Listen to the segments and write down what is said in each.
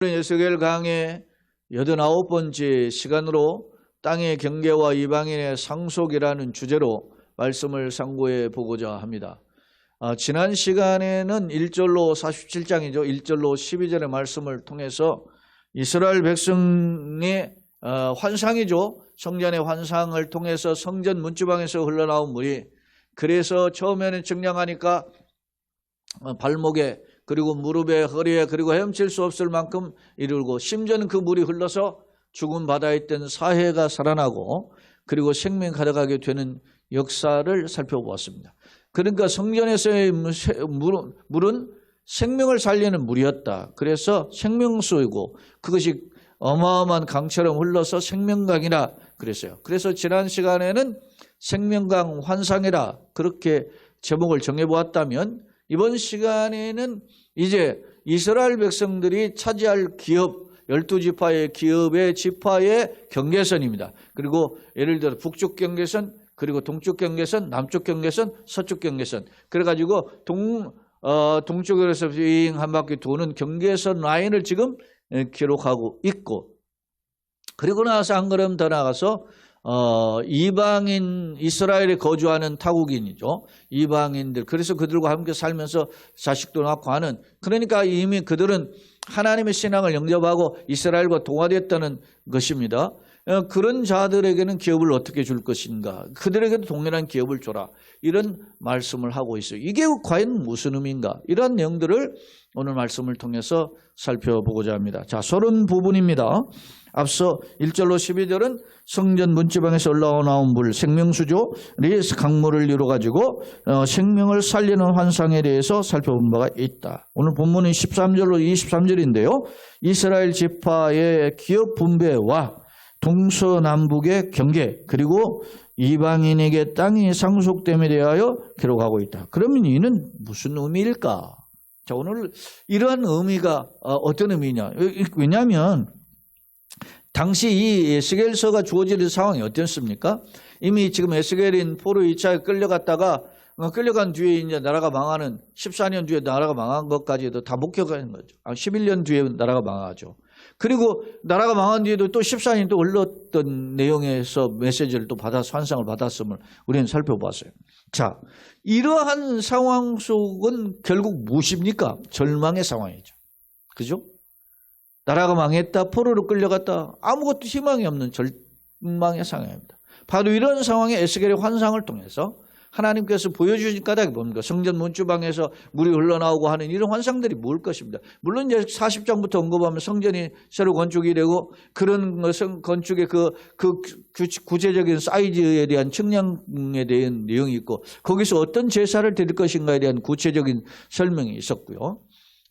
에스겔 강의 89번째 시간으로 땅의 경계와 이방인의 상속이라는 주제로 말씀을 상고해 보고자 합니다. 지난 시간에는 1절로 47장이죠. 1절로 12절의 말씀을 통해서 이스라엘 백성의 환상이죠. 성전의 환상을 통해서 성전 문지방에서 흘러나온 물이, 그래서 처음에는 증량하니까 발목에 그리고 무릎에 허리에 그리고 헤엄칠 수 없을 만큼 이르고, 심지어는 그 물이 흘러서 죽은 바다에 있던 사해가 살아나고 그리고 생명 가득하게 되는 역사를 살펴보았습니다. 그러니까 성전에서의 물은 생명을 살리는 물이었다. 그래서 생명수이고 그것이 어마어마한 강처럼 흘러서 생명강이라 그랬어요. 그래서 지난 시간에는 생명강 환상이라 그렇게 제목을 정해보았다면, 이번 시간에는 이제 이스라엘 백성들이 차지할 기업, 12지파의 기업의 지파의 경계선입니다. 그리고 예를 들어 북쪽 경계선, 그리고 동쪽 경계선, 남쪽 경계선, 서쪽 경계선. 그래가지고 동쪽으로 해서 한 바퀴 도는 경계선 라인을 지금 기록하고 있고, 그리고 나서 한 걸음 더 나가서 이방인, 이스라엘에 거주하는 타국인이죠. 이방인들. 그래서 그들과 함께 살면서 자식도 낳고 하는, 그러니까 이미 그들은 하나님의 신앙을 영접하고 이스라엘과 동화됐다는 것입니다. 그런 자들에게는 기업을 어떻게 줄 것인가, 그들에게도 동일한 기업을 줘라, 이런 말씀을 하고 있어요. 이게 과연 무슨 의미인가, 이러한 내용들을 오늘 말씀을 통해서 살펴보고자 합니다. 자, 30부분입니다. 앞서 1절로 12절은 성전 문지방에서 올라오는 물, 생명수죠. 강물을 이루어가지고 생명을 살리는 환상에 대해서 살펴본 바가 있다. 오늘 본문은 13절로 23절인데요. 이스라엘 지파의 기업 분배와 동서남북의 경계, 그리고 이방인에게 땅이 상속됨에 대하여 기록하고 있다. 그러면 이는 무슨 의미일까? 자, 오늘 이러한 의미가 어떤 의미냐? 왜냐하면 당시 이 에스겔서가 주어질 상황이 어땠습니까? 이미 지금 에스겔인 포로 2차에 끌려갔다가 끌려간 뒤에 이제 나라가 망하는, 14년 뒤에 나라가 망한 것까지도 다 목격하는 거죠. 11년 뒤에 나라가 망하죠. 그리고 나라가 망한 뒤에도 또 14년 또 흘렀던 내용에서 메시지를 또 받아서 환상을 받았음을 우리는 살펴봤어요. 자, 이러한 상황 속은 결국 무엇입니까? 절망의 상황이죠. 그죠? 나라가 망했다, 포로로 끌려갔다, 아무것도 희망이 없는 절망의 상황입니다. 바로 이런 상황에 에스겔의 환상을 통해서 하나님께서 보여주신 까닭이 뭡니까? 성전 문지방에서 물이 흘러나오고 하는 이런 환상들이 뭘 것입니다. 물론 이제 40장부터 언급하면 성전이 새로 건축이 되고 그런 건축의 그 구체적인 사이즈에 대한 측량에 대한 내용이 있고, 거기서 어떤 제사를 드릴 것인가에 대한 구체적인 설명이 있었고요.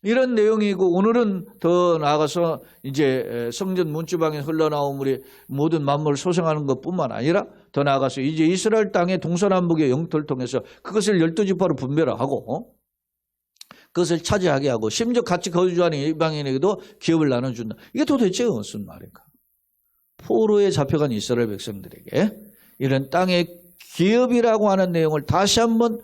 이런 내용이고, 오늘은 더 나아가서 이제 성전 문지방에 흘러나온 물이 모든 만물을 소생하는 것뿐만 아니라 더 나아가서 이제 이스라엘 땅의 동서남북의 영토를 통해서 그것을 12지파로 분배를 하고 그것을 차지하게 하고, 심지어 같이 거주하는 이방인에게도 기업을 나눠준다. 이게 도대체 무슨 말인가? 포로에 잡혀간 이스라엘 백성들에게 이런 땅의 기업이라고 하는 내용을 다시 한번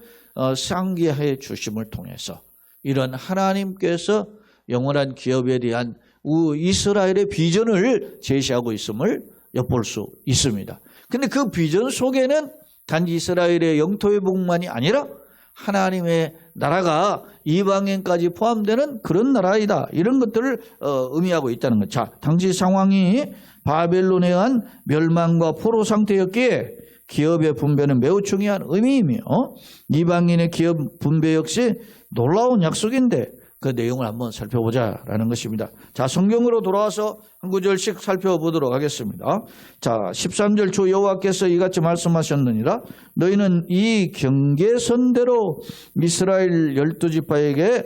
상기해 주심을 통해서 이런 하나님께서 영원한 기업에 대한 이스라엘의 비전을 제시하고 있음을 엿볼 수 있습니다. 그런데 그 비전 속에는 단지 이스라엘의 영토의 복만이 아니라 하나님의 나라가 이방인까지 포함되는 그런 나라이다, 이런 것들을 의미하고 있다는 것. 자, 당시 상황이 바벨론에 의한 멸망과 포로 상태였기에 기업의 분배는 매우 중요한 의미이며, 이방인의 기업 분배 역시 놀라운 약속인데 그 내용을 한번 살펴보자라는 것입니다. 자, 성경으로 돌아와서 한 구절씩 살펴보도록 하겠습니다. 자, 13절 주 여호와께서 이같이 말씀하셨느니라. 너희는 이 경계선대로 이스라엘 12지파에게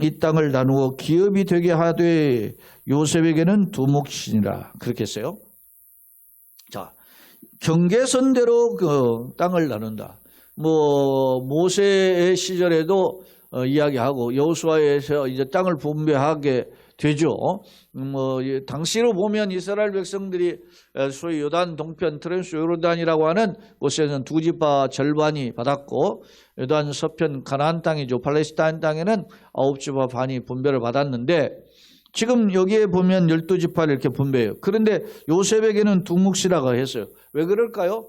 이 땅을 나누어 기업이 되게 하되 요셉에게는 두 몫이니라. 그렇게 했어요. 자, 경계선대로 그 땅을 나눈다. 모세의 시절에도 이야기하고 여호수아에서 이제 땅을 분배하게 되죠. 당시로 보면 이스라엘 백성들이 소위 요단 동편 트랜스 요르단이라고 하는 곳에는 두 지파 절반이 받았고, 요단 서편 가나안 땅이죠. 팔레스타인 땅에는 9지파 반이 분배를 받았는데, 지금 여기에 보면 12지파를 이렇게 분배해요. 그런데 요셉에게는 두묵시라고 했어요. 왜 그럴까요?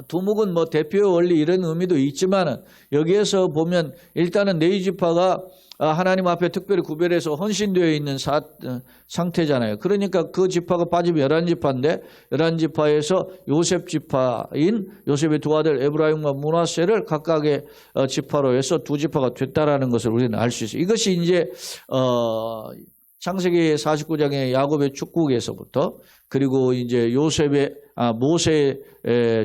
두묵은 뭐 대표의 원리 이런 의미도 있지만은 여기에서 보면 일단은 네 지파가 하나님 앞에 특별히 구별해서 헌신되어 있는 상태잖아요. 그러니까 그 지파가 빠지면 11지파인데 11지파에서 요셉 지파인 요셉의 두 아들 에브라임과 므낫세를 각각의 지파로 해서 두 지파가 됐다라는 것을 우리는 알 수 있어요. 이것이 이제 창세기 49장의 야곱의 축복에서부터 그리고 이제 모세의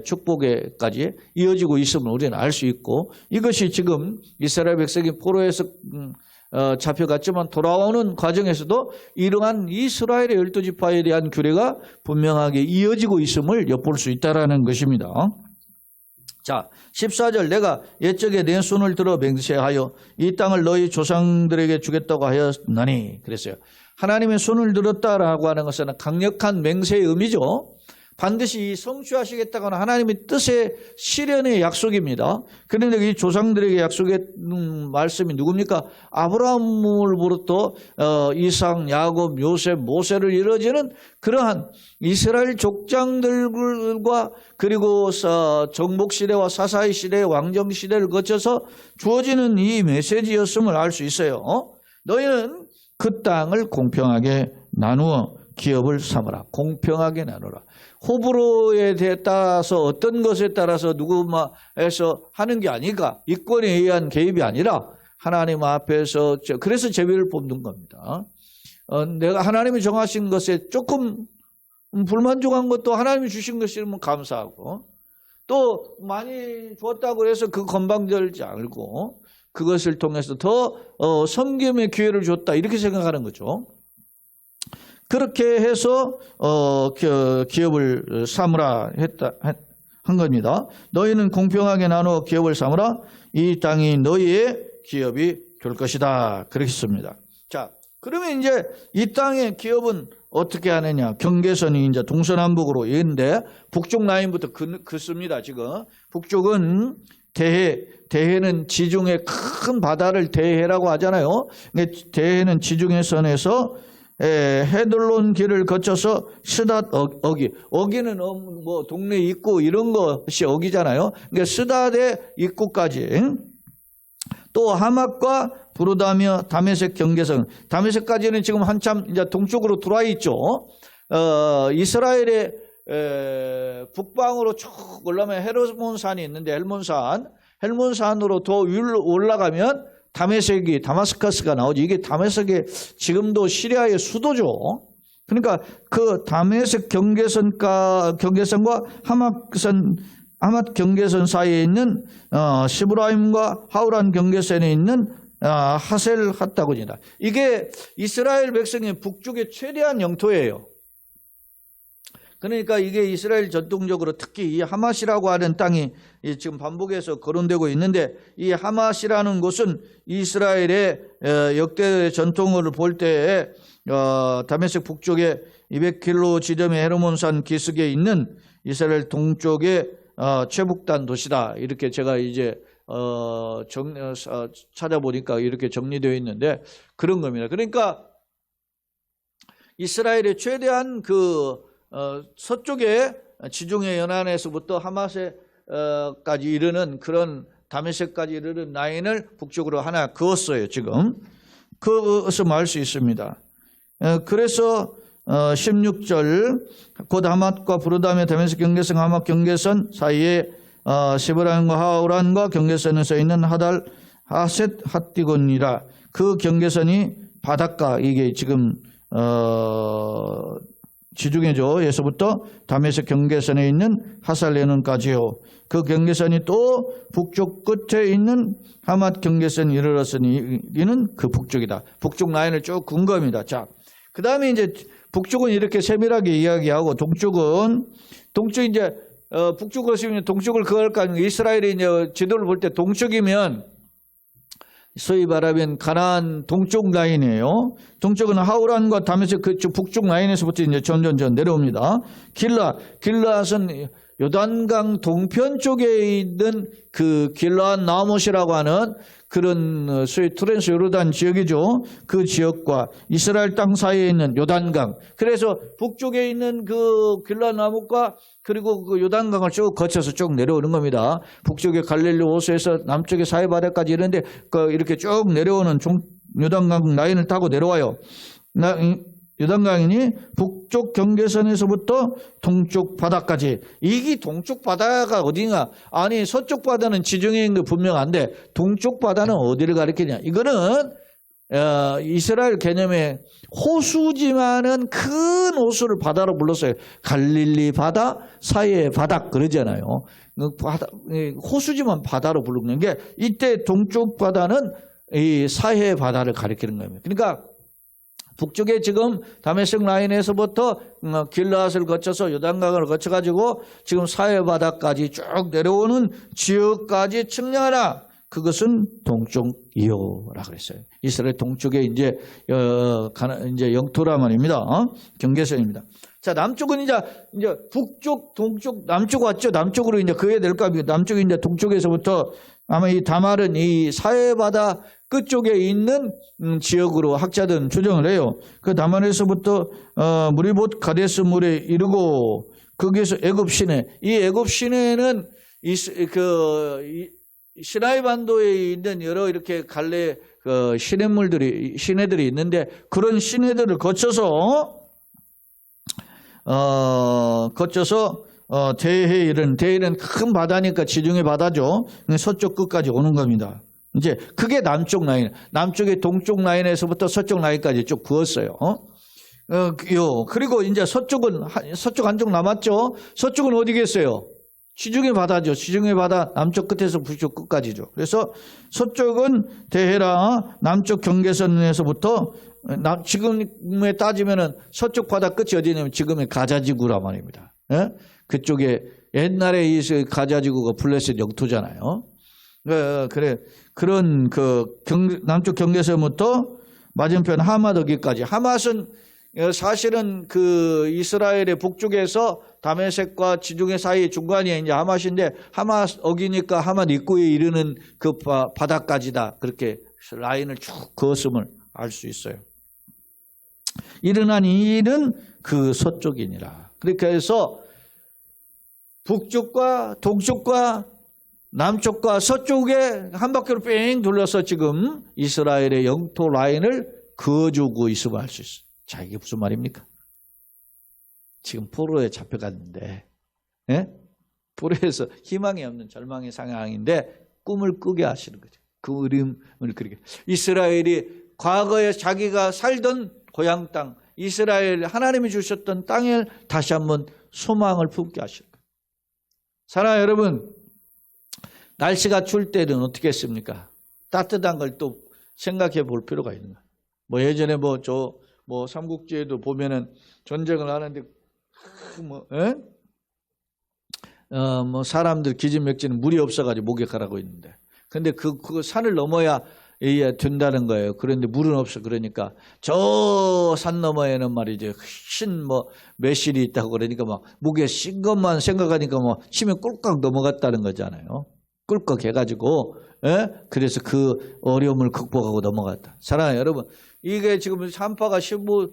축복에까지 이어지고 있음을 우리는 알 수 있고, 이것이 지금 이스라엘 백성이 포로에서 잡혀갔지만 돌아오는 과정에서도 이러한 이스라엘의 12지파에 대한 규례가 분명하게 이어지고 있음을 엿볼 수 있다는 것입니다. 자, 14절 내가 옛적에 내 손을 들어 맹세하여 이 땅을 너희 조상들에게 주겠다고 하였나니 그랬어요. 하나님의 손을 들었다라고 하는 것은 강력한 맹세의 의미죠. 반드시 성취하시겠다고 하는 하나님의 뜻의 실현의 약속입니다. 그런데 이 조상들에게 약속의 말씀이 누굽니까? 아브라함으로부터 이삭, 야곱, 요셉, 모세를 이루어지는 그러한 이스라엘 족장들과 그리고 정복시대와 사사의 왕정시대를 거쳐서 주어지는 이 메시지였음을 알 수 있어요. 너희는 그 땅을 공평하게 나누어 기업을 삼으라. 공평하게 나누라. 호불호에 따라서 어떤 것에 따라서 누구마에서 하는 게 아니까 이권에 의한 개입이 아니라 하나님 앞에서 그래서 제비를 뽑는 겁니다. 내가 하나님이 정하신 것에 조금 불만족한 것도 하나님이 주신 것이면 감사하고 또 많이 주었다고 해서 그 건방들지 않고 그것을 통해서 더 섬김의 기회를 줬다 이렇게 생각하는 거죠. 그렇게 해서 기업을 삼으라 한 겁니다. 너희는 공평하게 나누어 기업을 삼으라. 이 땅이 너희의 기업이 될 것이다. 그렇습니다. 자, 그러면 이제 이 땅의 기업은 어떻게 하느냐? 경계선이 이제 동서남북으로 있는데 북쪽 라인부터 긋습니다. 지금 북쪽은 대해는 지중해 큰 바다를 대해라고 하잖아요. 대해는 지중해 선에서 헤들론 길을 거쳐서 스닷 어기는 뭐 동네 입구 이런 것이 어기잖아요. 그러니까 스닷의 입구까지 또 하맛과 부르다며 다메섹 경계선 다메섹까지는 지금 한참 이제 동쪽으로 들어와 있죠. 이스라엘의 북방으로 쭉 올라가면 헬몬산이 있는데 헬몬산으로 더 위로 올라가면 다메섹이 다마스커스가 나오죠. 이게 다메섹이 지금도 시리아의 수도죠. 그러니까 그 다메섹 경계선과 하맛 경계선 사이에 있는 시브라임과 하우란 경계선에 있는 하셀 핫다군이다. 이게 이스라엘 백성의 북쪽의 최대한 영토예요. 그러니까 이게 이스라엘 전통적으로 특히 이 하맛이라고 하는 땅이 지금 반복해서 거론되고 있는데 이 하맛이라는 곳은 이스라엘의 역대 전통을 볼 때 다메섹 북쪽에 200km 지점의 헤르몬산 기슭에 있는 이스라엘 동쪽의 최북단 도시다. 이렇게 제가 이제 찾아보니까 이렇게 정리되어 있는데 그런 겁니다. 그러니까 이스라엘의 최대한 서쪽에 지중해 연안에서부터 하맛에까지 이르는 그런 다메섹까지 이르는 라인을 북쪽으로 하나 그었어요. 지금 그것을 알 수 있습니다. 그래서 16절 곧 하맛과 부르다며 다메섹 경계선 하맛 경계선 사이에 시브라임과 하우란과 경계선에 서 있는 하달 하셋 핫디곤이라. 그 경계선이 바닷가 이게 지금 지중해죠. 에서부터 다메섹 경계선에 있는 하살레논까지요. 그 경계선이 또 북쪽 끝에 있는 하맛 경계선에 이르렀으니 이는 그 북쪽이다. 북쪽 라인을 쭉 군 겁니다. 자, 그 다음에 이제 북쪽은 이렇게 세밀하게 이야기하고 동쪽 이제 북쪽으로 쓰면 동쪽을 그을까 이스라엘이 이제 지도를 볼 때 동쪽이면 소위 말하면 가나안 동쪽 라인이에요. 동쪽은 하우란과 다메섹 그쪽 북쪽 라인에서부터 이제 점점 내려옵니다. 길앗은 요단강 동편 쪽에 있는 그 길앗 나못이라고 하는 그런 소위 트랜스 요르단 지역이죠. 그 지역과 이스라엘 땅 사이에 있는 요단강. 그래서 북쪽에 있는 그 길라나무과 그리고 그 요단강을 쭉 거쳐서 쭉 내려오는 겁니다. 북쪽에 갈릴리 호수에서 남쪽에 사해바다까지 이런데 이렇게 쭉 내려오는 요단강 라인을 타고 내려와요. 요단강이 북쪽 경계선에서부터 동쪽 바다까지. 이게 동쪽 바다가 어디냐? 아니 서쪽 바다는 지중해에 있는 게 분명한데 동쪽 바다는 어디를 가리키냐? 이거는 이스라엘 개념의 호수지만은 큰 호수를 바다로 불렀어요. 갈릴리 바다, 사해 바다 그러잖아요. 호수지만 바다로 부르는 게 이때 동쪽 바다는 이 사해 바다를 가리키는 겁니다. 그러니까 북쪽에 지금 다메섹 라인에서부터 길라앗을 거쳐서 요단강을 거쳐가지고 지금 사해 바다까지 쭉 내려오는 지역까지 측량하라. 그것은 동쪽이요라 그랬어요. 이스라엘 동쪽에 이제 영토라 말입니다. 경계선입니다. 자, 남쪽은 이제 북쪽, 동쪽, 남쪽 왔죠. 남쪽으로 이제 그에 될 겁니다. 남쪽이 이제 동쪽에서부터 아마 이 다말은 이 사해바다 끝쪽에 있는 지역으로 학자들은 추정을 해요. 그 다말에서부터 무리봇 가데스 물에 이르고 거기에서 애굽 시내. 이 애굽 시내는 시나이 반도에 있는 여러 이렇게 갈래 시내들이 있는데 그런 시내들을 거쳐서 대해일은 큰 바다니까 지중해 바다죠. 서쪽 끝까지 오는 겁니다. 이제 그게 남쪽 라인, 남쪽의 동쪽 라인에서부터 서쪽 라인까지 쭉 그었어요. 그리고 이제 서쪽 한쪽 남았죠. 서쪽은 어디겠어요? 지중해 바다죠. 지중해 바다 남쪽 끝에서 북쪽 끝까지죠. 그래서 서쪽은 대해라 남쪽 경계선에서부터 지금에 따지면은 서쪽 바다 끝이 어디냐면 지금의 가자지구란 말입니다. 예? 그쪽에 옛날에 이 가자지구가 블레셋 영토잖아요. 그래 그런 남쪽 경계선부터 맞은편 하맛 어기까지. 하맛은 사실은 그 이스라엘의 북쪽에서 다메섹과 지중해 사이 중간이 이제 하맛인데 하맛 어기니까 하맛 입구에 이르는 그 바다까지다. 그렇게 라인을 쭉 그었음을 알 수 있어요. 일어난 일은 그 서쪽이니라. 그렇게 해서 북쪽과 동쪽과 남쪽과 서쪽에 한 바퀴로 뺑 둘러서 지금 이스라엘의 영토 라인을 그어주고 있음을 알 수 있어요. 자, 이게 무슨 말입니까? 지금 포로에 잡혀갔는데, 예? 포로에서 희망이 없는 절망의 상황인데 꿈을 꾸게 하시는 거죠. 그 그림을 그리게. 이스라엘이 과거에 자기가 살던 고향 땅, 이스라엘 하나님이 주셨던 땅에 다시 한번 소망을 품게 하시는 거예요. 사랑하는 여러분, 날씨가 추울 때는 어떻게 했습니까? 따뜻한 걸 또 생각해 볼 필요가 있는 거예요. 뭐 예전에 삼국지에도 보면은 전쟁을 하는데 사람들 기진맥진은 물이 없어가지고 목욕하라고 있는데, 근데 그 산을 넘어야 된다는 거예요. 그런데 물은 없어. 그러니까 저 산 너머에는 말이죠, 신 매실이 있다고 그러니까 목에 신 것만 생각하니까 치면 꿀꺽 넘어갔다는 거잖아요. 꿀꺽 해가지고, 그래서 그 어려움을 극복하고 넘어갔다. 사랑하는 여러분, 이게 지금 한파가 15도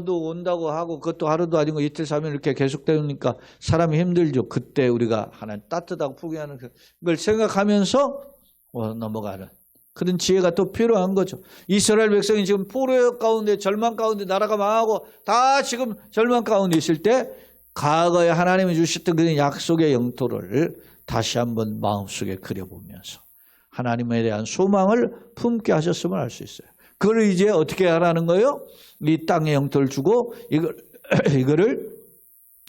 온다고 하고 그것도 하루도 아니고 이틀, 3일 이렇게 계속되니까 사람이 힘들죠. 그때 우리가 하나님 따뜻하고 포기하는 그걸 생각하면서 넘어가는 그런 지혜가 또 필요한 거죠. 이스라엘 백성이 지금 포로 가운데, 절망 가운데, 나라가 망하고 다 지금 절망 가운데 있을 때 과거에 하나님이 주셨던 그 약속의 영토를 다시 한번 마음속에 그려보면서 하나님에 대한 소망을 품게 하셨음을 알 수 있어요. 그걸 이제 어떻게 하라는 거예요? 이 땅의 영토를 주고 이거를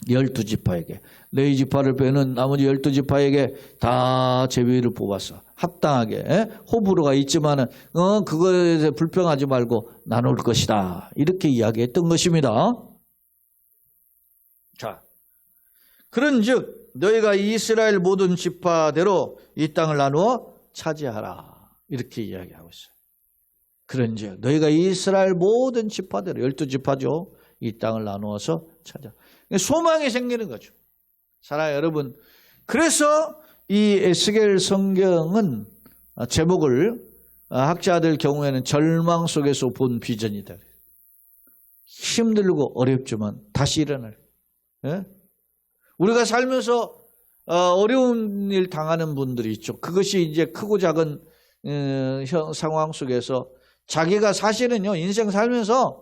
12지파에게, 레위 지파를 빼는 나머지 12지파에게 다 제비를 뽑아서 합당하게, 호불호가 있지만은 그거에 대해서 불평하지 말고 나눌 것이다. 이렇게 이야기했던 것입니다. 자, 그런즉 너희가 이스라엘 모든 지파대로 이 땅을 나누어 차지하라. 이렇게 이야기하고 있어요. 그런즉 너희가 이스라엘 모든 지파대로, 12지파죠. 이 땅을 나누어서 차지하라. 소망이 생기는 거죠. 사랑하는 여러분, 그래서 이 에스겔 성경은 제목을 학자들 경우에는 절망 속에서 본 비전이다. 힘들고 어렵지만 다시 일어날. 예? 우리가 살면서 어려운 일 당하는 분들이 있죠. 그것이 이제 크고 작은 상황 속에서 자기가 사실은요, 인생 살면서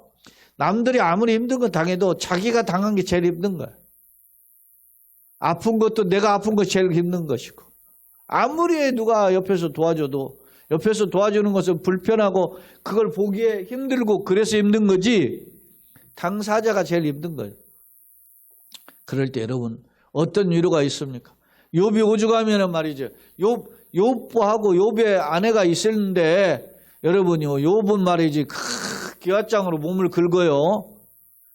남들이 아무리 힘든 거 당해도 자기가 당한 게 제일 힘든 거야. 아픈 것도 내가 아픈 거 제일 힘든 것이고, 아무리 누가 옆에서 도와줘도 옆에서 도와주는 것은 불편하고 그걸 보기에 힘들고 그래서 힘든 거지, 당사자가 제일 힘든 거예요. 그럴 때 여러분 어떤 위로가 있습니까? 욥이 오죽하면 말이죠. 욥하고 욥의 아내가 있었는데 여러분이요, 욥은 말이지 기왓장으로 몸을 긁어요.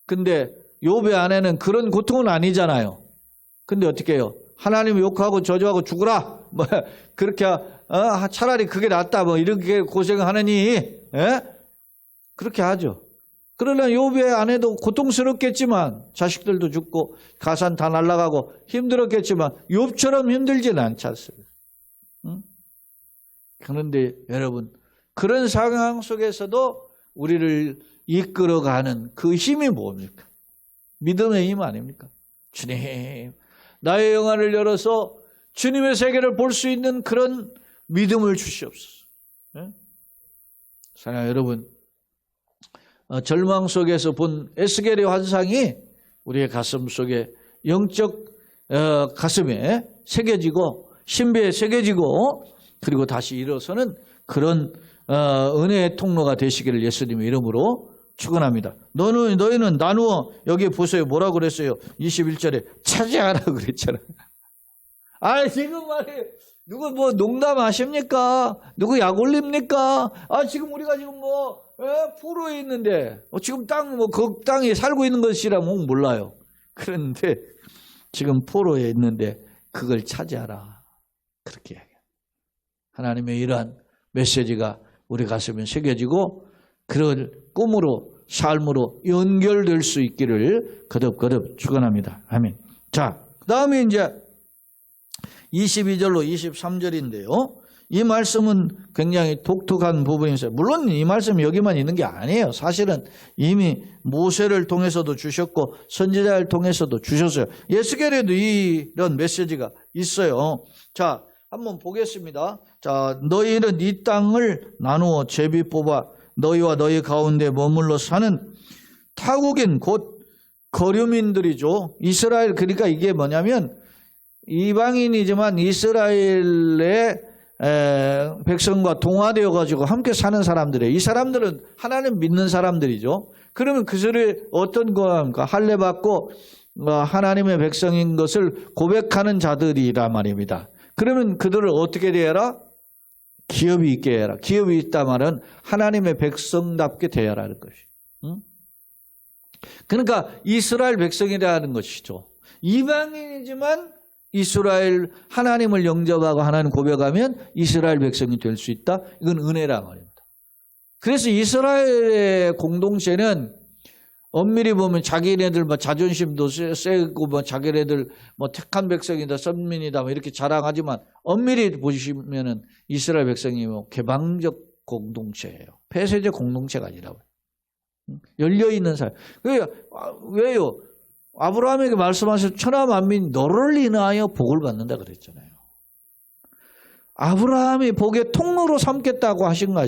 근데 욥의 아내는 그런 고통은 아니잖아요. 근데 어떻게 해요? 하나님 욕하고 저주하고 죽으라. 뭐 그렇게 차라리 그게 낫다. 뭐 이렇게 고생하느니, 예? 그렇게 하죠. 그러나 욥의 아내도 고통스럽겠지만 자식들도 죽고 가산 다 날아가고 힘들었겠지만 욥처럼 힘들지는 않지 않습니까? 응? 그런데 여러분, 그런 상황 속에서도 우리를 이끌어가는 그 힘이 뭡니까? 믿음의 힘 아닙니까? 주님, 나의 영안을 열어서 주님의 세계를 볼 수 있는 그런 믿음을 주시옵소서. 네? 사랑하는 여러분, 절망 속에서 본 에스겔의 환상이 우리의 가슴 속에 영적 가슴에 새겨지고 신비에 새겨지고 그리고 다시 일어서는 그런 은혜의 통로가 되시기를 예수님의 이름으로 축원합니다. 너희는 나누어, 여기 보세요. 뭐라고 그랬어요? 21절에 차지하라 그랬잖아요. 지금 말이에요. 누구 뭐 농담하십니까? 누구 약 올립니까? 지금 우리가 지금 포로에 있는데, 지금 그 땅에 살고 있는 것이라면 몰라요. 그런데 지금 포로에 있는데 그걸 차지하라. 그렇게 이야기해요. 하나님의 이러한 메시지가 우리 가슴에 새겨지고 그런 꿈으로, 삶으로 연결될 수 있기를 거듭거듭 축원합니다. 아멘. 자, 그 다음에 이제 22절로 23절인데요. 이 말씀은 굉장히 독특한 부분이 있어요. 물론 이 말씀이 여기만 있는 게 아니에요. 사실은 이미 모세를 통해서도 주셨고 선지자를 통해서도 주셨어요. 예수겔에도 이런 메시지가 있어요. 자, 한번 보겠습니다. 자, 너희는 이 땅을 나누어 제비 뽑아 너희와 너희 가운데 머물러 사는 타국인 곧 거류민들이죠. 이스라엘, 그러니까 이게 뭐냐면 이방인이지만 이스라엘의 백성과 동화되어 가지고 함께 사는 사람들이에요. 이 사람들은 하나님 믿는 사람들이죠. 그러면 그들이 어떤 거합니까? 할례 받고 하나님의 백성인 것을 고백하는 자들이란 말입니다. 그러면 그들을 어떻게 대하라? 기업이 있게 해라. 기업이 있다 말은 하나님의 백성답게 대하라는 것이. 응? 그러니까 이스라엘 백성이라는 것이죠. 이방인이지만 이스라엘 하나님을 영접하고 하나님 고백하면 이스라엘 백성이 될 수 있다. 이건 은혜란 말입니다. 그래서 이스라엘의 공동체는 엄밀히 보면 자기네들 자존심도 세고 자기네들 택한 백성이다, 선민이다 이렇게 자랑하지만 엄밀히 보시면은 이스라엘 백성이 개방적 공동체예요. 폐쇄적 공동체가 아니라고요. 열려 있는 사람. 왜요? 아브라함에게 말씀하셔서 천하 만민 너를 인하여 복을 받는다 그랬잖아요. 아브라함이 복의 통로로 삼겠다고 하신 거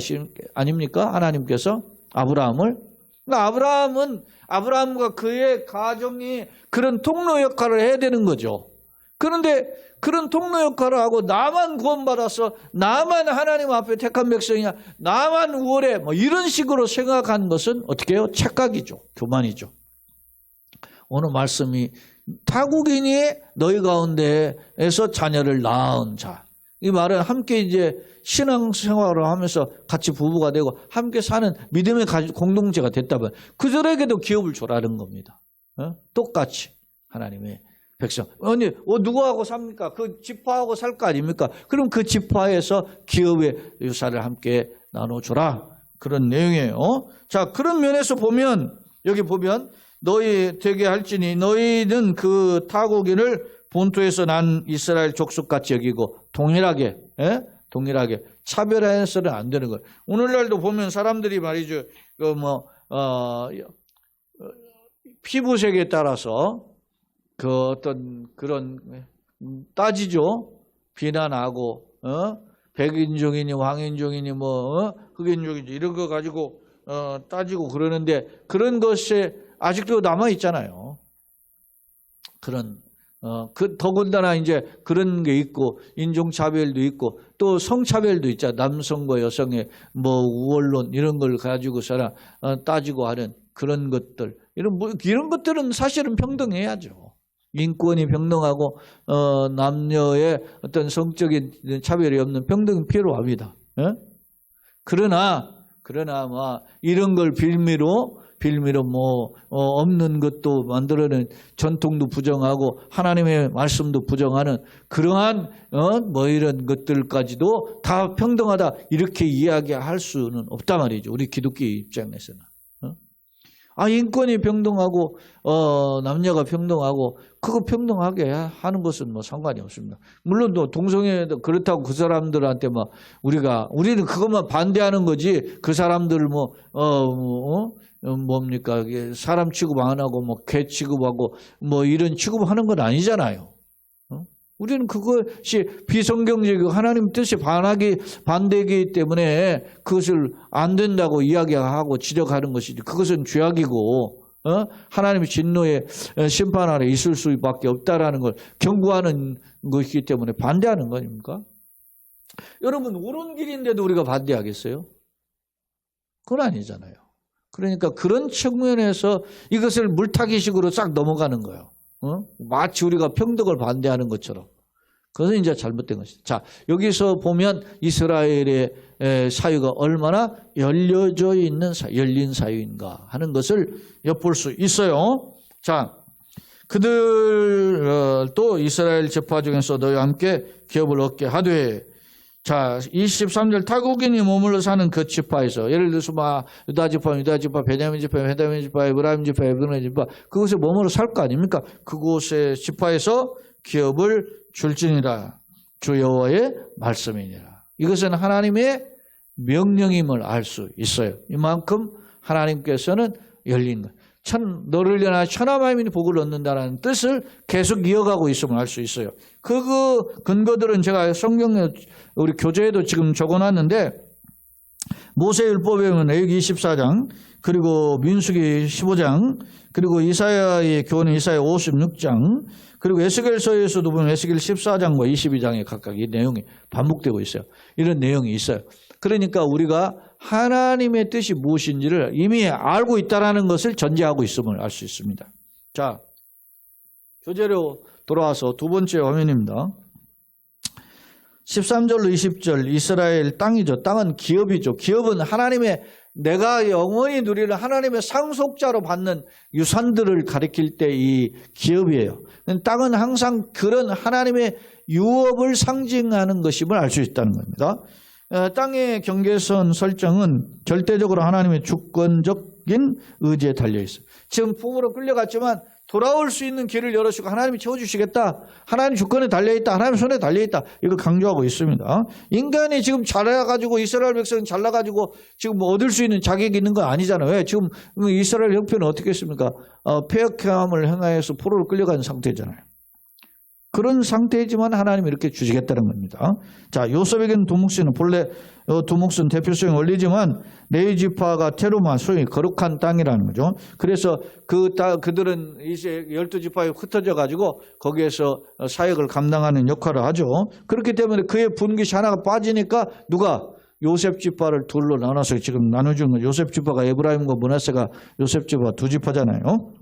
아닙니까? 하나님께서 아브라함을. 그러니까 아브라함과 그의 가정이 그런 통로 역할을 해야 되는 거죠. 그런데 그런 통로 역할을 하고 나만 구원받아서 나만 하나님 앞에 택한 백성이야, 나만 우월해, 이런 식으로 생각하는 것은 어떻게 해요? 착각이죠. 교만이죠. 오늘 말씀이 타국인이 너희 가운데에서 자녀를 낳은 자. 이 말은 함께 이제 신앙생활을 하면서 같이 부부가 되고 함께 사는 믿음의 공동체가 됐다면 그들에게도 기업을 줘라는 겁니다. 똑같이 하나님의 백성. 누구하고 삽니까? 그 지파하고 살 거 아닙니까? 그럼 그 지파에서 기업의 유산을 함께 나눠줘라. 그런 내용이에요. 자, 그런 면에서 보면 여기 보면 너희 되게 할지니 너희는 그 타국인을 본토에서 난 이스라엘 족속같이 여기고 동일하게 차별해서는 안 되는 거예요. 오늘날도 보면 사람들이 말이죠. 피부색에 따라서 그 어떤 그런 따지죠. 비난하고, 백인종이니 황인종이니 흑인종이니 이런 거 가지고 따지고 그러는데 그런 것에 아직도 남아 있잖아요. 그런 더군다나 이제 그런 게 있고 인종차별도 있고 또 성차별도 있잖아. 남성과 여성의 우월론 이런 걸 가지고서는 따지고 하는 그런 것들 이런 것들은 사실은 평등해야죠. 인권이 평등하고 남녀의 어떤 성적인 차별이 없는 평등이 필요합니다. 그러나 이런 걸 빌미로 없는 것도 만들어낸 전통도 부정하고 하나님의 말씀도 부정하는 그러한 이런 것들까지도 다 평등하다 이렇게 이야기할 수는 없단 말이죠. 우리 기독교 입장에서는. 인권이 평등하고 남녀가 평등하고 그거 평등하게 하는 것은 상관이 없습니다. 물론 또 동성애도 그렇다고 그 사람들한테 우리는 그것만 반대하는 거지 그 사람들 뭡니까 사람 취급 안 하고 개 취급하고 이런 취급하는 건 아니잖아요. 우리는 그것이 비성경적이고 하나님 뜻에 반대이기 때문에 그것을 안 된다고 이야기하고 지적하는 것이지 그것은 죄악이고 하나님의 진노의 심판 아래 있을 수밖에 없다라는 걸 경고하는 것이기 때문에 반대하는 거 아닙니까? 여러분 옳은 길인데도 우리가 반대하겠어요? 그건 아니잖아요. 그러니까 그런 측면에서 이것을 물타기식으로 싹 넘어가는 거예요. 마치 우리가 평등을 반대하는 것처럼. 그것은 이제 잘못된 것이다. 자, 여기서 보면 이스라엘의 사유가 얼마나 열린 사유인가 하는 것을 엿볼 수 있어요. 자, 그들도 이스라엘 지파 중에서 너희와 함께 기업을 얻게 하되 자, 23절 타국인이 머물러 사는 그 지파에서 예를 들어서 유다 지파, 베냐민 지파, 에브라임 지파, 에브라임 지파 그곳에 머물러 살 거 아닙니까? 그곳의 지파에서 기업을 줄지니라 주 여호와의 말씀이니라. 이것은 하나님의 명령임을 알 수 있어요. 이만큼 하나님께서는 열린 것. 너를 위하여 천하만민이 복을 얻는다는 뜻을 계속 이어가고 있음을 알 수 있어요. 그 근거들은 제가 성경에 우리 교재에도 지금 적어놨는데 모세율법에 보면 레위기 24장 그리고 민수기 15장 그리고 이사야의 교훈은 이사야 56장 그리고 에스겔서에서도 보면 에스겔 14장과 22장에 각각 이 내용이 반복되고 있어요. 이런 내용이 있어요. 그러니까 우리가 하나님의 뜻이 무엇인지를 이미 알고 있다는 것을 전제하고 있음을 알 수 있습니다. 자, 교재로 돌아와서 두 번째 화면입니다. 13절로 20절 이스라엘 땅이죠. 땅은 기업이죠. 기업은 하나님의 내가 영원히 누리는 하나님의 상속자로 받는 유산들을 가리킬 때 이 기업이에요. 땅은 항상 그런 하나님의 유업을 상징하는 것임을 알 수 있다는 겁니다. 땅의 경계선 설정은 절대적으로 하나님의 주권적인 의지에 달려있어요. 지금 풍으로 끌려갔지만 돌아올 수 있는 길을 열어주고 하나님이 채워주시겠다. 하나님 주권에 달려있다. 하나님 손에 달려있다. 이걸 강조하고 있습니다. 인간이 지금 잘나가지고 이스라엘 백성이 잘나가지고 지금 얻을 수 있는 자격이 있는 건 아니잖아요. 왜? 지금 이스라엘 형편은 어떻게 했습니까? 패역함을 행하여서 포로로 끌려간 상태잖아요. 그런 상태이지만 하나님이 이렇게 주시겠다는 겁니다. 자, 요셉에게는 두목신은 본래 두목신 대표성이 원리지만 레위 지파가 테루마 소위 거룩한 땅이라는 거죠. 그래서 그들은 이제 12지파에 흩어져 가지고 거기에서 사역을 감당하는 역할을 하죠. 그렇기 때문에 그의 분깃이 하나가 빠지니까 누가 요셉 지파를 둘로 나눠서 지금 나눠준 건 요셉 지파가 에브라임과 므낫세가 요셉 지파 두 지파잖아요.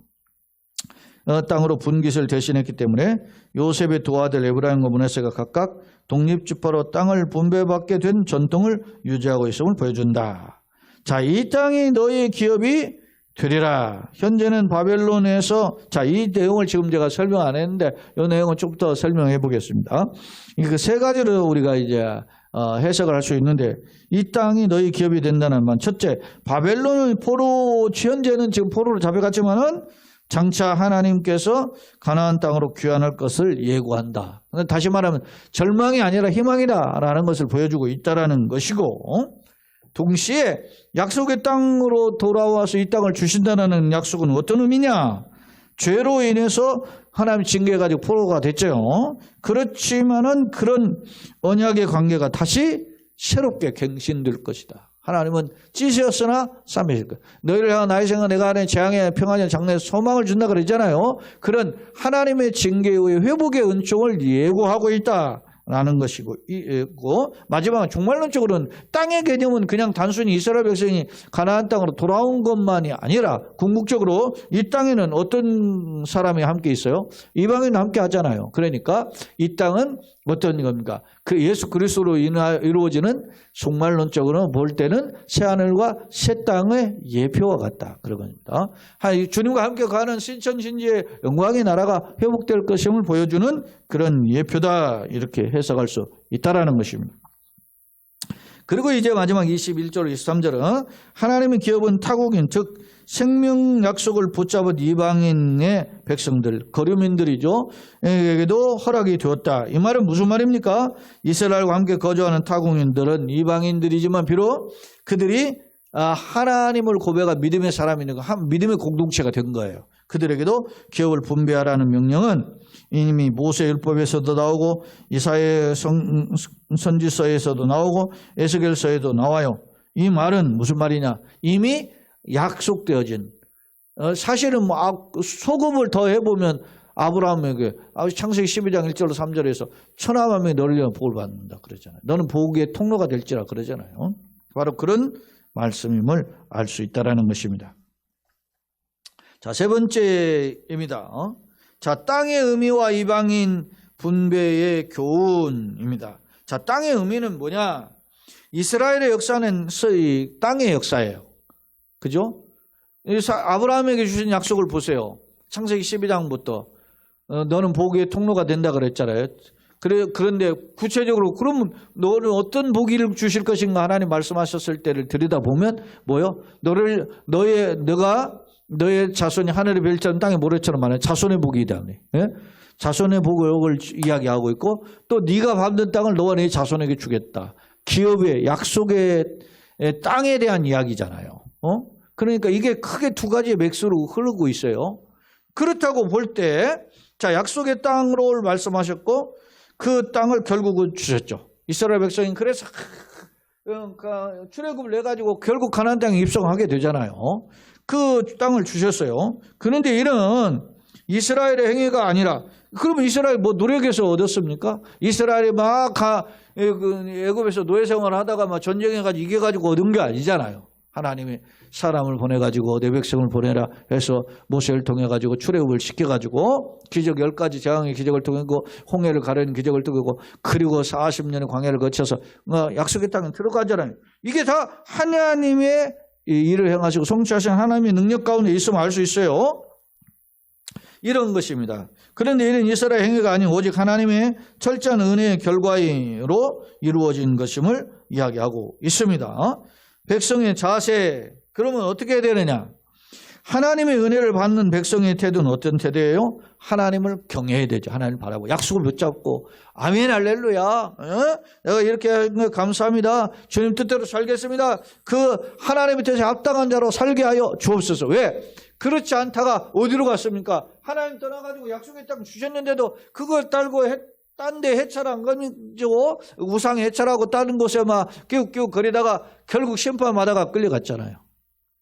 땅으로 분깃을 대신했기 때문에 요셉의 두 아들 에브라임과 므낫세가 각각 독립지파로 땅을 분배받게 된 전통을 유지하고 있음을 보여준다. 자, 이 땅이 너희의 기업이 되리라. 현재는 바벨론에서 자, 이 내용을 지금 제가 설명 안 했는데 이 내용을 좀 더 설명해 보겠습니다. 그 세 가지로 우리가 이제 해석을 할 수 있는데 이 땅이 너희 기업이 된다는 말. 첫째, 바벨론은 현재는 지금 포로로 잡혀갔지만은 장차 하나님께서 가나안 땅으로 귀환할 것을 예고한다. 다시 말하면 절망이 아니라 희망이다라는 것을 보여주고 있다라는 것이고, 동시에 약속의 땅으로 돌아와서 이 땅을 주신다는 약속은 어떤 의미냐? 죄로 인해서 하나님 징계해가지고 포로가 됐죠. 그렇지만은 그런 언약의 관계가 다시 새롭게 갱신될 것이다. 하나님은 찌시었으나 쌈이실 거예요. 너희를 향한 나의 생각 내가 안에 재앙에 평안에 장래에 소망을 준다 그러잖아요. 그런 하나님의 징계 후에 회복의 은총을 예고하고 있다라는 것이고, 마지막은 종말론적으로는 땅의 개념은 그냥 단순히 이스라엘 백성이 가나안 땅으로 돌아온 것만이 아니라 궁극적으로 이 땅에는 어떤 사람이 함께 있어요? 이방인도 함께 하잖아요. 그러니까 이 땅은 어떤 겁니까? 그 예수 그리스도로 이루어지는 종말론적으로 볼 때는 새하늘과 새 땅의 예표와 같다. 그런 겁니다. 주님과 함께 가는 신천신지의 영광의 나라가 회복될 것임을 보여주는 그런 예표다. 이렇게 해석할 수 있다라는 것입니다. 그리고 이제 마지막 21절, 23절은 하나님의 기업은 타국인, 즉 생명 약속을 붙잡은 이방인의 백성들, 거류민들이죠. 에게도 허락이 되었다. 이 말은 무슨 말입니까? 이스라엘과 함께 거주하는 타국민들은 이방인들이지만 비록 그들이 하나님을 고백한 믿음의 사람이니까 믿음의 공동체가 된 거예요. 그들에게도 기업을 분배하라는 명령은 이미 모세율법에서도 나오고 이사야 선지서에서도 나오고 에스겔서에도 나와요. 이 말은 무슨 말이냐? 이미 약속되어진, 사실은 소금을 더 해보면 아브라함에게 창세기 12장 1절로 3절에서 천하만 명이 너를 위하여 복을 받는다 그러잖아요. 너는 복의 통로가 될지라 그러잖아요. 바로 그런 말씀임을 알 수 있다는 것입니다. 자, 세 번째입니다. 자, 땅의 의미와 이방인 분배의 교훈입니다. 자, 땅의 의미는 뭐냐? 이스라엘의 역사는 땅의 역사예요. 그죠? 아브라함에게 주신 약속을 보세요. 창세기 12장부터 너는 복의 통로가 된다 그랬잖아요. 그런데 구체적으로 그러면 너는 어떤 복을 주실 것인가 하나님 말씀하셨을 때를 들여다보면 뭐요? 너의 자손이 하늘의 별처럼 땅의 모래처럼 많아요. 자손의 복이다. 예? 자손의 복을 이야기하고 있고, 또 네가 밟는 땅을 너와 네 자손에게 주겠다. 기업의 약속의 땅에 대한 이야기잖아요. 그러니까 이게 크게 두 가지의 맥스로 흐르고 있어요. 그렇다고 볼 때, 자, 약속의 땅으로 말씀하셨고, 그 땅을 결국은 주셨죠. 이스라엘 백성이 그래서 출애굽을 내가지고 결국 가나안 땅에 입성하게 되잖아요. 그 땅을 주셨어요. 그런데 이런 이스라엘의 행위가 아니라, 그러면 이스라엘 뭐 노력해서 얻었습니까? 이스라엘이 막 애굽에서 노예 생활을 하다가 막 전쟁해가지고 이겨가지고 얻은 게 아니잖아요. 하나님이 사람을 보내가지고 내 백성을 보내라 해서 모세를 통해가지고 출애굽을 시켜가지고 기적 10가지 재앙의 기적을 통하고 홍해를 가르는 기적을 통하고 그리고 40년의 광야를 거쳐서 약속의 땅에 들어가잖아요. 이게 다 하나님의 일을 행하시고 성취하신 하나님의 능력 가운데 있으면 알 수 있어요. 이런 것입니다. 그런데 이는 이스라엘 행위가 아닌 오직 하나님의 철저한 은혜의 결과로 이루어진 것임을 이야기하고 있습니다. 백성의 자세, 그러면 어떻게 해야 되느냐? 하나님의 은혜를 받는 백성의 태도는 어떤 태도예요? 하나님을 경외해야 되죠. 하나님을 바라보고 약속을 붙잡고 아멘 할렐루야, 내가 이렇게 감사합니다, 주님 뜻대로 살겠습니다, 그 하나님의 뜻에 합당한 자로 살게 하여 주옵소서. 왜? 그렇지 않다가 어디로 갔습니까? 하나님 떠나가지고 약속의 땅 주셨는데도 그걸 딸고 딴 데 해찰한 건지고 우상 해찰하고 다른 곳에 막 끼욱끼욱 거리다가 결국 심판받아가 끌려갔잖아요.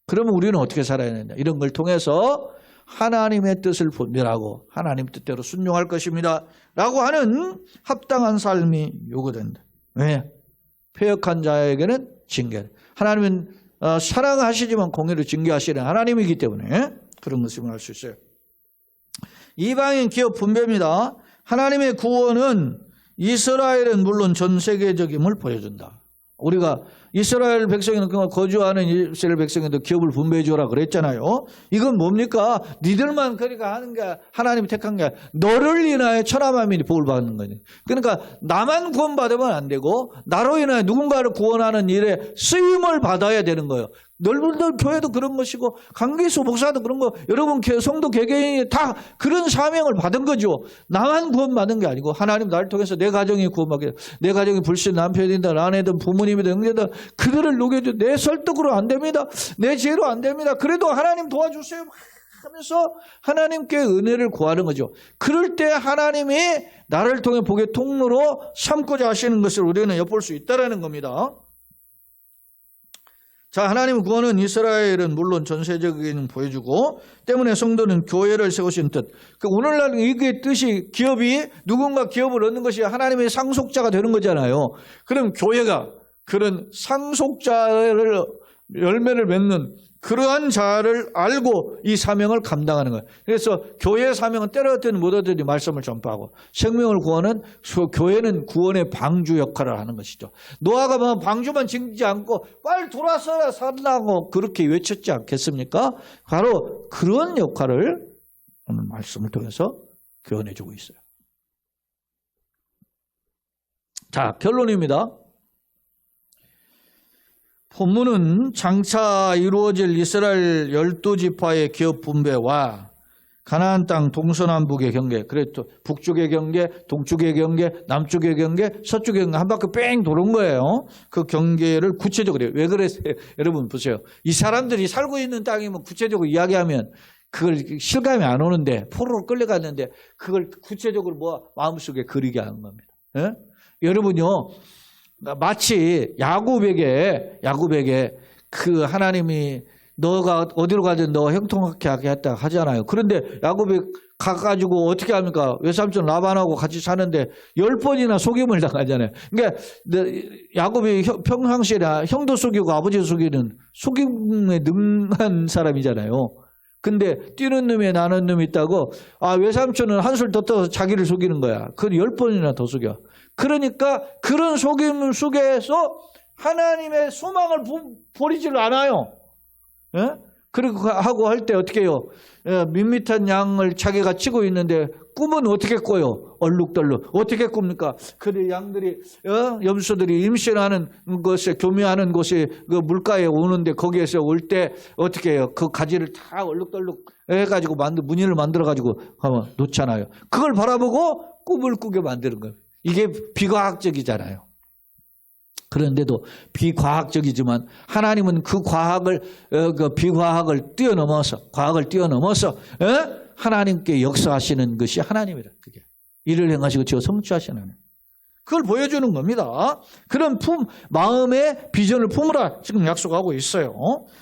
그러면 우리는 어떻게 살아야 되냐? 이런 걸 통해서 하나님의 뜻을 분별하고 하나님 뜻대로 순종할 것입니다 라고 하는 합당한 삶이 요구된다. 왜? 패역한 자에게는 징계. 하나님은 사랑하시지만 공의로 징계하시는 하나님이기 때문에 그런 것을 알 수 있어요. 이방인 기업 분배입니다. 하나님의 구원은 이스라엘은 물론 전 세계적임을 보여준다. 우리가 이스라엘 백성에는 그만 거주하는 이스라엘 백성에도 기업을 분배해 주라 그랬잖아요. 이건 뭡니까? 니들만 그러니까 하는 게 하나님이 택한 게 아니라 너를 인하여 천하 만민이 복을 받는 거니. 그러니까 나만 구원받으면 안 되고 나로 인하여 누군가를 구원하는 일에 쓰임을 받아야 되는 거예요. 넓은 교회도 그런 것이고 강기수 목사도 그런 거, 여러분 성도 개개인이 다 그런 사명을 받은 거죠. 나만 구원받은 게 아니고 하나님 나를 통해서 내 가정이 구원받게, 내 가정이 불신 남편이든 아내든 부모님이든 형제든 그들을 녹여줘. 내 설득으로 안 됩니다. 내 지혜로 안 됩니다. 그래도 하나님 도와주세요 하면서 하나님께 은혜를 구하는 거죠. 그럴 때 하나님이 나를 통해 복의 통로로 삼고자 하시는 것을 우리는 엿볼 수 있다는 겁니다. 자, 하나님의 구원은 이스라엘은 물론 전세적인 보여주고 때문에 성도는 교회를 세우신 뜻. 오늘날 이게 뜻이 기업이 누군가 기업을 얻는 것이 하나님의 상속자가 되는 거잖아요. 그럼 교회가 그런 상속자를 열매를 맺는 그러한 자를 알고 이 사명을 감당하는 거예요. 그래서 교회의 사명은 때려든 못 얻으니 말씀을 전파하고 생명을 구하는 교회는 구원의 방주 역할을 하는 것이죠. 노아가 뭐 방주만 짓지 않고 빨리 돌아서라 살라고 그렇게 외쳤지 않겠습니까? 바로 그런 역할을 오늘 말씀을 통해서 교훈해주고 있어요. 자, 결론입니다. 본문은 장차 이루어질 이스라엘 12지파의 기업 분배와 가나안 땅 동서남북의 경계, 그래 또 북쪽의 경계, 동쪽의 경계, 남쪽의 경계, 서쪽의 경계 한 바퀴 뺑 도는 거예요. 그 경계를 구체적으로 해요. 왜 그랬어요? 여러분 보세요. 이 사람들이 살고 있는 땅이면 구체적으로 이야기하면 그걸 실감이 안 오는데 포로로 끌려갔는데 그걸 구체적으로 마음속에 그리게 하는 겁니다. 예? 여러분요. 마치 야곱에게 그 하나님이 너가 어디로 가든 너 형통하게 하게 했다 하잖아요. 그런데 야곱이 가가지고 어떻게 합니까? 외삼촌 라반하고 같이 사는데 10번이나 속임을 당하잖아요. 그러니까 야곱이 평상시에 형도 속이고 아버지도 속이는 속임에 능한 사람이잖아요. 근데 뛰는 놈에 나는 놈이 있다고 외삼촌은 한술 더 떠서 자기를 속이는 거야. 그걸 10번이나 더 속여. 그러니까 그런 속임 속에서 하나님의 소망을 버리질 않아요. 예? 그리고 하고 할 때 어떻게 해요? 밋밋한 양을 자기가 치고 있는데 꿈은 어떻게 꿔요? 얼룩덜룩. 어떻게 꿉니까? 그 양들이 염소들이 임신하는 곳에 교미하는 곳에 그 물가에 오는데 거기에서 올 때 어떻게 해요? 그 가지를 다 얼룩덜룩 해가지고 무늬를 만들어가지고 놓잖아요. 그걸 바라보고 꿈을 꾸게 만드는 거예요. 이게 비과학적이잖아요. 그런데도 비과학적이지만 하나님은 그 과학을 비과학을 뛰어넘어서 과학을 뛰어넘어서 하나님께 역사하시는 것이 하나님이라. 그게 일을 행하시고 지어 성취하시는 하나님. 그걸 보여주는 겁니다. 그런 마음의 비전을 품으라 지금 약속하고 있어요.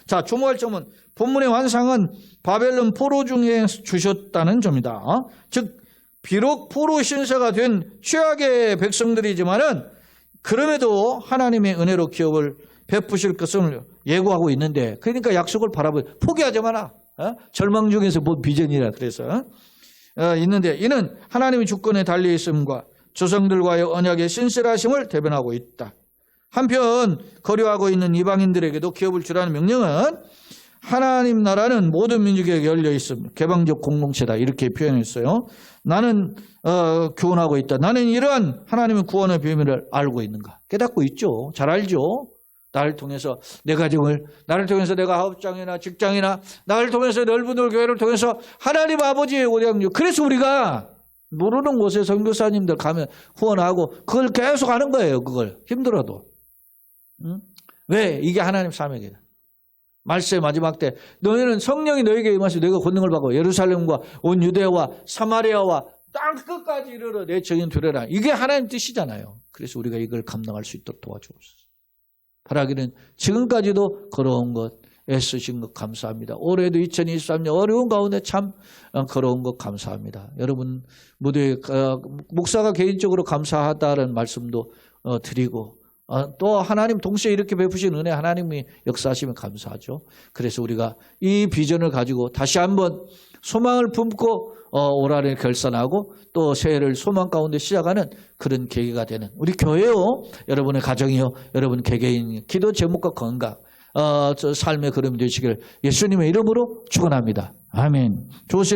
자, 주목할 점은 본문의 환상은 바벨론 포로 중에 주셨다는 점이다. 즉 비록 포로 신세가 된 최악의 백성들이지만은 그럼에도 하나님의 은혜로 기업을 베푸실 것을 예고하고 있는데, 그러니까 약속을 포기하지 마라. 절망 중에서 본 비전이라 그래서 있는데, 이는 하나님의 주권에 달려 있음과 조상들과의 언약의 신실하심을 대변하고 있다. 한편 거류하고 있는 이방인들에게도 기업을 주라는 명령은 하나님 나라는 모든 민족에게 열려 있음, 개방적 공동체다 이렇게 표현했어요. 나는 교훈하고 있다. 나는 이러한 하나님의 구원의 비밀을 알고 있는가? 깨닫고 있죠. 잘 알죠. 나를 통해서 내 가정을, 나를 통해서 내가 사업장이나 직장이나, 나를 통해서 넓은 교회를 통해서 하나님 아버지의 오량주. 그래서 우리가 모르는 곳에 선교사님들 가면 후원하고 그걸 계속 하는 거예요. 그걸 힘들어도. 왜? 이게 하나님 사명이다. 말세의 마지막 때 너희는 성령이 너에게 임하시고 너희가 권능을 받고 예루살렘과 온 유대와 사마리아와 땅 끝까지 이르러 내 증인 되리라. 이게 하나님 뜻이잖아요. 그래서 우리가 이걸 감당할 수 있도록 도와주옵소서. 바라기는 지금까지도 걸어온 것, 애쓰신 것 감사합니다. 올해도 2023년 어려운 가운데 참 걸어온 것 감사합니다. 여러분 무대 목사가 개인적으로 감사하다는 말씀도 드리고 또 하나님 동시에 이렇게 베푸신 은혜 하나님이 역사하시면 감사하죠. 그래서 우리가 이 비전을 가지고 다시 한번 소망을 품고 올 한해 결산하고 또 새해를 소망 가운데 시작하는 그런 계기가 되는 우리 교회요, 여러분의 가정이요, 여러분 개개인 기도 제목과 건강, 삶의 걸음이 되시길 예수님의 이름으로 축원합니다. 아멘. 좋으신